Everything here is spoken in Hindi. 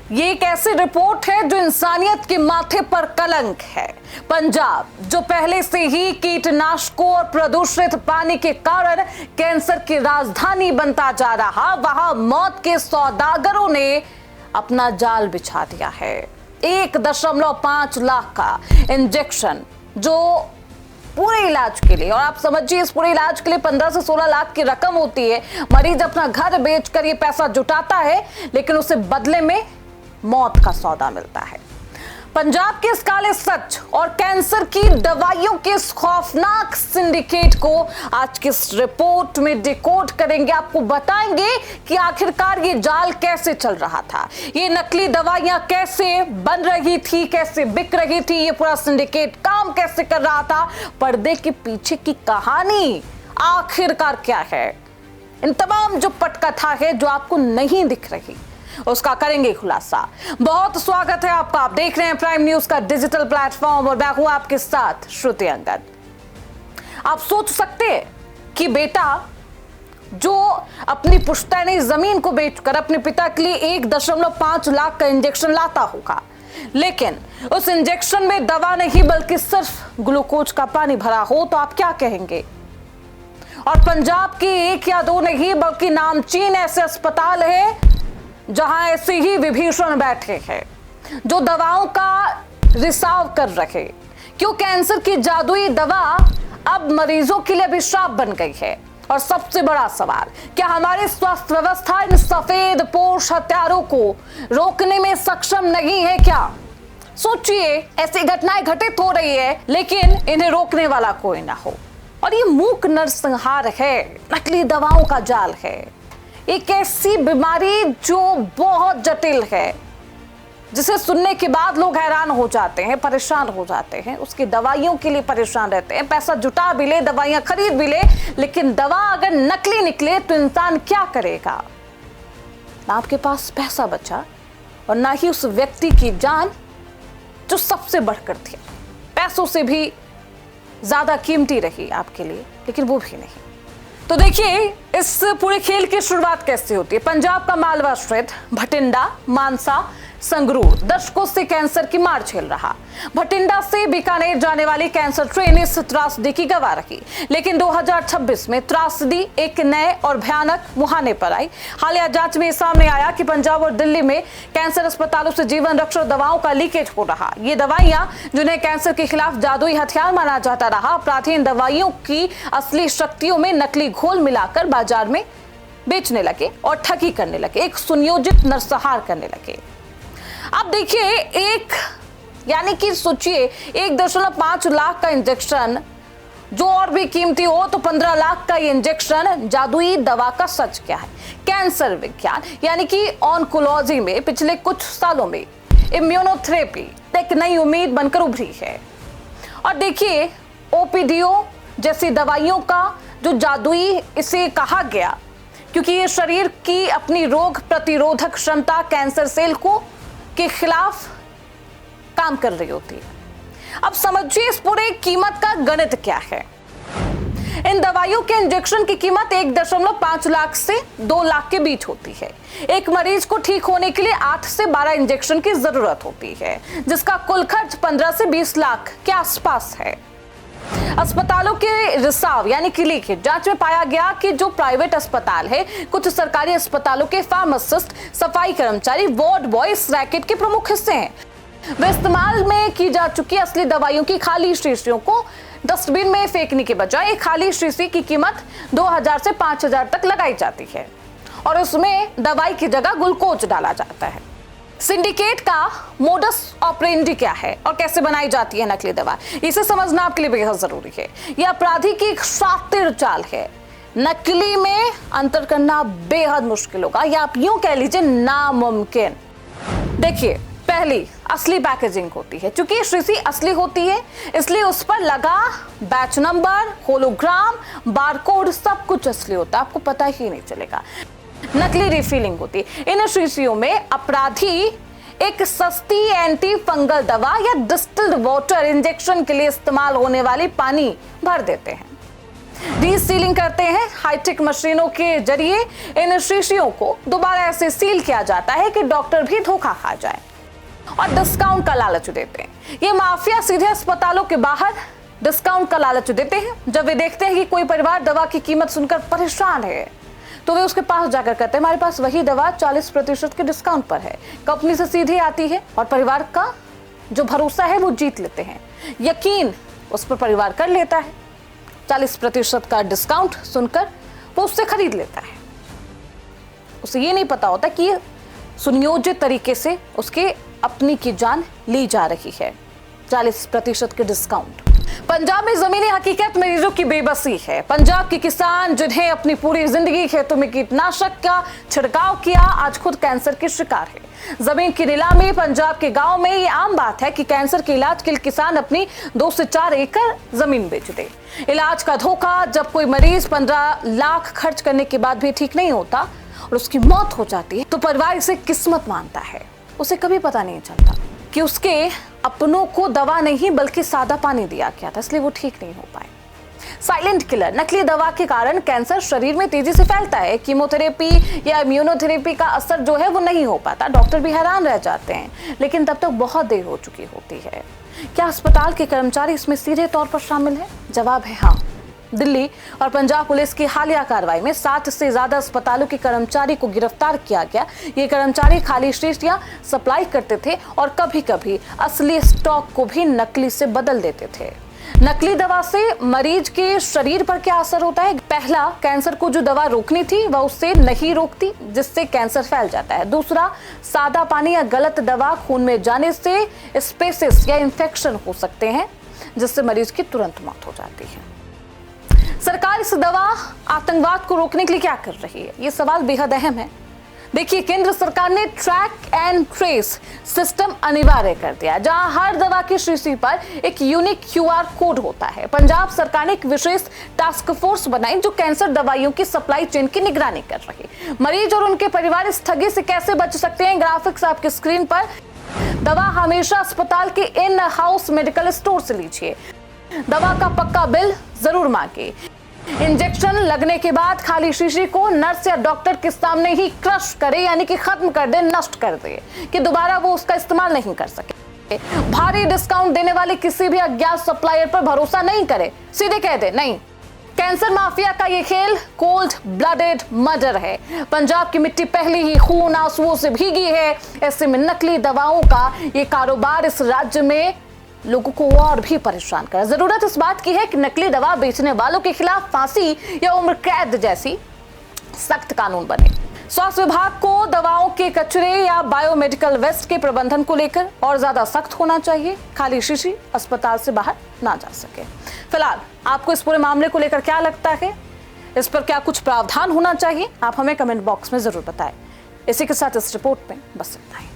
ये एक ऐसी रिपोर्ट है जो इंसानियत के माथे पर कलंक है। पंजाब, जो पहले से ही कीटनाशकों और प्रदूषित पानी के कारण कैंसर की राजधानी बनता जा रहा, वहां मौत के सौदागरों ने अपना जाल बिछा दिया है। 1.5 लाख का इंजेक्शन जो पूरे इलाज के लिए, और आप समझिए इस पूरे इलाज के लिए 15 से 16 लाख की रकम होती है। मरीज अपना घर बेचकर ये पैसा जुटाता है, लेकिन उसे बदले में मौत का सौदा मिलता है। पंजाब के इस काले सच और कैंसर की दवाइयों के इस खौफनाक सिंडिकेट को आज की इस रिपोर्ट में डिकोड करेंगे। आपको बताएंगे कि आखिरकार ये जाल कैसे चल रहा था, ये नकली दवाइयां कैसे बन रही थी, कैसे बिक रही थी, ये पूरा सिंडिकेट काम कैसे कर रहा था, पर्दे के पीछे की कहानी आखिरकार क्या है। इन तमाम जो पटकथा है जो आपको नहीं दिख रही, उसका करेंगे खुलासा। बहुत स्वागत है आपका, आप देख रहे हैं प्राइम न्यूज का डिजिटल प्लेटफॉर्म और मैं हूं आपके साथ श्रुति अंगद। आप सोच सकते हैं कि बेटा जो अपनी पुश्तैनी जमीन को बेचकर अपने पिता के लिए 1.5 लाख का इंजेक्शन लाता होगा, लेकिन उस इंजेक्शन में दवा नहीं बल्कि सिर्फ ग्लूकोज का पानी भरा हो, तो आप क्या कहेंगे। और पंजाब की 1 या 2 नहीं बल्कि नामचीन ऐसे अस्पताल है जहां ऐसे ही विभीषण बैठे हैं जो दवाओं का रिसाव कर रहे। क्यों कैंसर की जादुई दवा अब मरीजों के लिए अभिशाप बन गई है। और सबसे बड़ा सवाल, क्या हमारी स्वास्थ्य व्यवस्था इन सफेद पोश हत्यारों को रोकने में सक्षम नहीं है क्या। सोचिए, ऐसी घटनाएं घटित हो रही है लेकिन इन्हें रोकने वाला कोई ना हो। और ये मूक नरसंहार है, नकली दवाओं का जाल है, एक ऐसी बीमारी जो बहुत जटिल है, जिसे सुनने के बाद लोग हैरान हो जाते हैं, परेशान हो जाते हैं, उसकी दवाइयों के लिए परेशान रहते हैं, पैसा जुटा भी ले, दवाइयां खरीद भी ले, लेकिन दवा अगर नकली निकले तो इंसान क्या करेगा। ना आपके पास पैसा बचा और ना ही उस व्यक्ति की जान जो सबसे बढ़कर थी, पैसों से भी ज्यादा कीमती रही आपके लिए, लेकिन वो भी नहीं। तो देखिए इस पूरे खेल की शुरुआत कैसे होती है। पंजाब का मालवा क्षेत्र, भटिंडा, मानसा, संगरूर दशकों से कैंसर की मार झेल रहा। भटिंडा से बीकानेर जाने वाली कैंसर ट्रेन इस त्रासदी की गवाह रही, लेकिन 2026 में त्रासदी एक नए और भयानक मुहाने पर आई। हालिया जांच में सामने आया कि पंजाब और दिल्ली में कैंसर अस्पतालों से जीवन रक्षक दवाओं का लीकेज हो रहा। ये दवाइयां जिन्हें कैंसर के खिलाफ जादुई हथियार माना जाता रहा, अपराधी इन दवाइयों की असली शक्तियों में नकली घोल मिलाकर बाजार में बेचने लगे और ठगी करने लगे, एक सुनियोजित नरसंहार करने लगे। अब देखिए, यानी कि सोचिए 1.5 लाख का इंजेक्शन जो और भी कीमती हो तो 15 लाख का इंजेक्शन, जादुई दवा का सच क्या है। कैंसर विज्ञान यानी कि ऑन्कोलॉजी में पिछले कुछ सालों में इम्यूनोथेरेपी एक नई उम्मीद बनकर उभरी है। और देखिए ओपीडीओ जैसी दवाइयों का जो जादुई इसे कहा गया, क्योंकि ये शरीर की अपनी रोग प्रतिरोधक क्षमता कैंसर सेल को के खिलाफ काम कर रही होती है। अब समझिए इस पूरे कीमत का गणित क्या है। इन दवाइयों के इंजेक्शन की कीमत 1.5 लाख से 2 लाख के बीच होती है। एक मरीज को ठीक होने के लिए 8 से 12 इंजेक्शन की जरूरत होती है, जिसका कुल खर्च 15 से 20 लाख के आसपास है। अस्पतालों के रिसाव यानी कि लीकेज जांच में पाया गया कि जो प्राइवेट अस्पताल है, कुछ सरकारी अस्पतालों के फार्मासिस्ट, सफाई कर्मचारी, वार्ड बॉय इस रैकेट के प्रमुख हिस्से हैं। वे इस्तेमाल में की जा चुकी असली दवाइयों की खाली शीशियों को डस्टबिन में फेंकने के बजाय एक खाली शीशी की कीमत 2000 से 5000 तक लगाई जाती है और उसमें दवाई की जगह ग्लूकोज डाला जाता है। सिंडिकेट का मोडस ऑपरेंडी क्या है और कैसे बनाई जाती है नकली दवा, इसे समझना आपके लिए बेहद जरूरी है। यह अपराधी की एक शातिर चाल है। नकली में अंतर करना बेहद मुश्किल होगा, या आप यूं कह लीजिए नामुमकिन। देखिए, पहली असली पैकेजिंग होती है। चूंकि शीशी असली होती है इसलिए उस पर लगा बैच नंबर, होलोग्राम, बारकोड सब कुछ असली होता है, आपको पता ही नहीं चलेगा। नकली रिफिलिंग होती है। इन शीशियों में अपराधी एक सस्ती एंटी फंगल दवा या डिस्टिल्ड वाटर इंजेक्शन के लिए इस्तेमाल होने वाली पानी भर देते हैं। डी सीलिंग करते हैं। हाईटेक मशीनों के जरिए इन शीशियों को दोबारा ऐसे सील किया जाता है कि डॉक्टर भी धोखा खा जाए और डिस्काउंट का लालच देते हैं। ये माफिया सीधे अस्पतालों के बाहर डिस्काउंट का लालच देते हैं। जब वे देखते हैं कि कोई परिवार दवा की कीमत सुनकर परेशान है तो वे उसके पास जाकर कहते हैं हमारे पास वही दवा 40% के डिस्काउंट पर है। कंपनी से सीधे आती है और परिवार का जो भरोसा है वो जीत लेते हैं। यकीन उस पर परिवार कर लेता है। 40% का डिस्काउंट सुनकर वो उससे खरीद लेता है। उसे ये नहीं पता होता कि सुनियोजित तरीके से उसके अपनी की जान ली जा रही है। 40% के डिस्काउंट। पंजाब में जमीनी हकीकत मरीजों की बेबसी है। पंजाब के किसान जिन्हें अपनी पूरी जिंदगी खेतों में कीटनाशक का छिड़काव किया, आज खुद कैंसर के शिकार है। जमीन की नीलामी। पंजाब के गांव में ये आम बात है कि कैंसर के इलाज के लिए किसान अपनी 2 से 4 एकड़ जमीन बेच दे। इलाज का धोखा। जब कोई मरीज 15 लाख खर्च करने के बाद भी ठीक नहीं होता और उसकी मौत हो जाती है तो परिवार इसे किस्मत मानता है। उसे कभी पता नहीं चलता कि उसके अपनों को दवा नहीं बल्कि सादा पानी दिया गया था, इसलिए वो ठीक नहीं हो पाए। Silent killer. नकली दवा के कारण कैंसर शरीर में तेजी से फैलता है। कीमोथेरेपी या इम्यूनोथेरेपी का असर जो है वो नहीं हो पाता। डॉक्टर भी हैरान रह जाते हैं, लेकिन तब तक बहुत देर हो चुकी होती है। क्या अस्पताल के कर्मचारी इसमें सीधे तौर पर शामिल है? जवाब है हाँ। दिल्ली और पंजाब पुलिस की हालिया कार्रवाई में 7 से ज्यादा अस्पतालों के कर्मचारी को गिरफ्तार किया गया। ये कर्मचारी खाली शीशियां सप्लाई करते थे और कभी कभी असली स्टॉक को भी नकली से बदल देते थे। नकली दवा से मरीज के शरीर पर क्या असर होता है? पहला, कैंसर को जो दवा रोकनी थी वह उससे नहीं रोकती, जिससे कैंसर फैल जाता है। दूसरा, सादा पानी या गलत दवा खून में जाने से स्पेसिस या इंफेक्शन हो सकते हैं, जिससे मरीज की तुरंत मौत हो जाती है। सरकार इस दवा आतंकवाद को रोकने के लिए क्या कर रही है? ये सवाल बेहद अहम है। देखिए, केंद्र सरकार ने ट्रैक एंड ट्रेस सिस्टम अनिवार्य कर दिया, जहां हर दवा की शीशी पर एक यूनिक QR कोड होता है। पंजाब सरकार ने एक विशेष टास्क फोर्स बनाई जो कैंसर दवाइयों की सप्लाई चेन की निगरानी कर रही। मरीज और उनके परिवार इस ठगी से कैसे बच सकते हैं? ग्राफिक्स आपके स्क्रीन पर। दवा हमेशा अस्पताल के इन हाउस मेडिकल स्टोर से लीजिए। दवा का पक्का बिल जरूर मांगे। इंजेक्शन लगने के बाद खाली शीशी को नर्स या डॉक्टर के सामने ही क्रश करे, यानी कि खत्म कर दे, नष्ट कर दे, कि दोबारा वो उसका इस्तेमाल नहीं कर सके। भारी डिस्काउंट देने वाले किसी भी अज्ञात सप्लायर पर भरोसा नहीं करे, सीधे कह दे नहीं। कैंसर माफिया का ये खेल कोल्ड ब्लडेड मर्डर है। पंजाब की मिट्टी पहले ही खून आंसुओं से भीगी है। ऐसे में नकली दवाओं का ये कारोबार इस राज्य में लोगों को और भी परेशान कर। जरूरत इस बात की है कि नकली दवा बेचने वालों के खिलाफ फांसी या उम्र कैद जैसी सख्त कानून बने। स्वास्थ्य विभाग को दवाओं के कचरे या बायोमेडिकल वेस्ट के प्रबंधन को लेकर और ज्यादा सख्त होना चाहिए। खाली शीशी अस्पताल से बाहर ना जा सके। फिलहाल आपको इस पूरे मामले को लेकर क्या लगता है? इस पर क्या कुछ प्रावधान होना चाहिए? आप हमें कमेंट बॉक्स में जरूर बताएं। इसी के साथ इस रिपोर्ट में बस इतना ही।